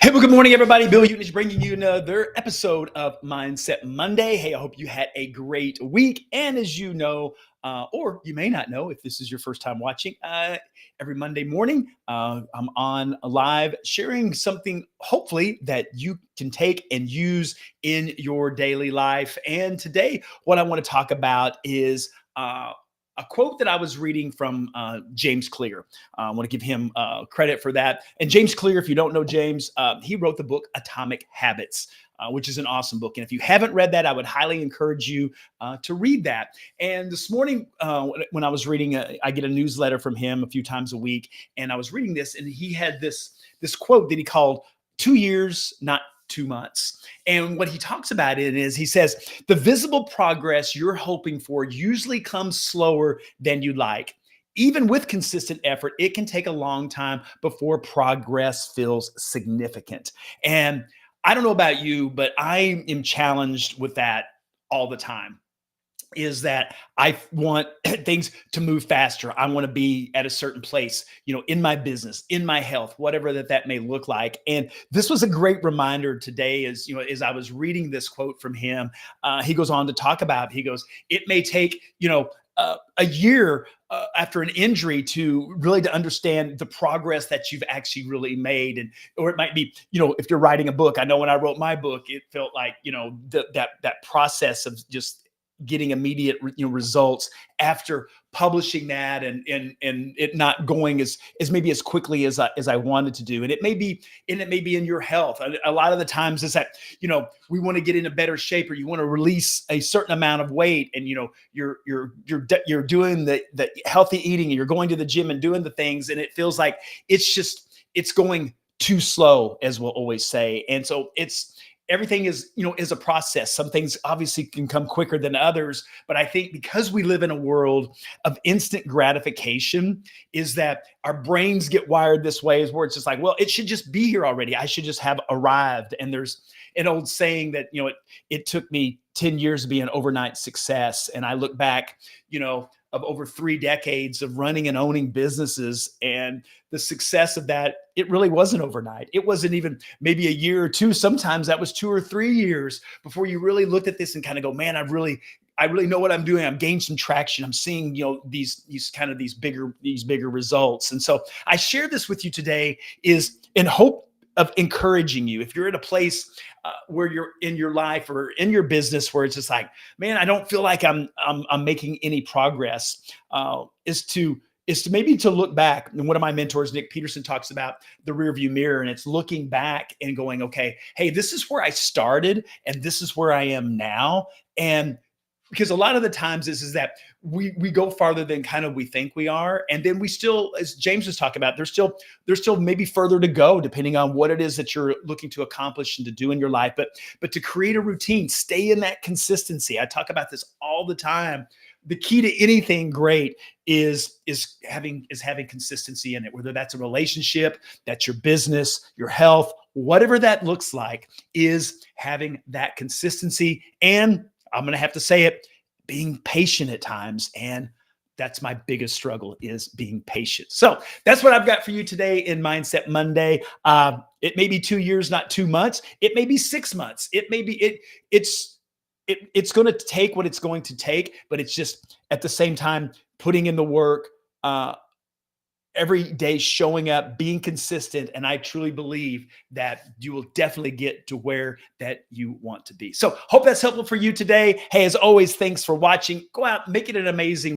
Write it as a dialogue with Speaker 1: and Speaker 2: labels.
Speaker 1: Hey, well, good morning, everybody. Bill Hewton is bringing you another episode of Mindset Monday. Hey, I hope you had a great week. And as you know, or you may not know if this is your first time watching, every Monday morning, I'm on live sharing something hopefully that you can take and use in your daily life. And today, what I want to talk about is a quote that I was reading from James Clear. I want to give him credit for that. And James Clear, if you don't know James, he wrote the book Atomic Habits, which is an awesome book. And if you haven't read that, I would highly encourage you to read that. And this morning, when I was reading, I get a newsletter from him a few times a week, and I was reading this, and he had this quote that he called 2 years, not 2 months. And what he talks about it is he says, the visible progress you're hoping for usually comes slower than you'd like. Even with consistent effort, it can take a long time before progress feels significant. And I don't know about you, but I am challenged with that all the time. Is that I want things to move faster. I want to be at a certain place, in my business, in my health, whatever that may look like. And this was a great reminder today as I was reading this quote from him. He goes on to talk about, he goes, it may take, a year after an injury to understand the progress that you've actually really made. And, or it might be, if you're writing a book. I know when I wrote my book, it felt like, that process of just getting immediate results after publishing that and it not going as maybe as quickly as I wanted to do. And it may be in your health. A lot of the times is that we want to get in a better shape, or you want to release a certain amount of weight, and you're doing the healthy eating, and you're going to the gym and doing the things, and it feels like it's going too slow, as we'll always say. And so everything is a process. Some things obviously can come quicker than others, but I think because we live in a world of instant gratification, is that our brains get wired this way, is where it's just like, well, it should just be here already. I should just have arrived. And there's an old saying that, it took me 10 years to be an overnight success. And I look back, of over 3 decades of running and owning businesses, and the success of that, it really wasn't overnight. It wasn't even maybe a year or two. Sometimes that was 2 or 3 years before you really looked at this and kind of go, man, I really know what I'm doing. I'm gaining some traction. I'm seeing, these bigger results. And so I share this with you today is in hope of encouraging you. If you're in a place where you're in your life or in your business where it's just like, man, I don't feel like I'm making any progress, is to maybe to look back. And one of my mentors, Nick Peterson, talks about the rearview mirror, and it's looking back and going, okay, hey, this is where I started and this is where I am now. And because a lot of the times is that we go farther than kind of we think we are. And then we still, as James was talking about, there's still maybe further to go, depending on what it is that you're looking to accomplish and to do in your life. But to create a routine, stay in that consistency. I talk about this all the time. The key to anything great is having consistency in it, whether that's a relationship, that's your business, your health, whatever that looks like, is having that consistency. And I'm going to have to say it, being patient at times. And that's my biggest struggle, is being patient. So that's what I've got for you today in Mindset Monday. It may be 2 years, not 2 months. It may be 6 months. It may be, it's going to take what it's going to take, but it's just at the same time, putting in the work, every day, showing up, being consistent. And I truly believe that you will definitely get to where that you want to be. So hope that's helpful for you today. Hey, as always, thanks for watching. Go out, make it an amazing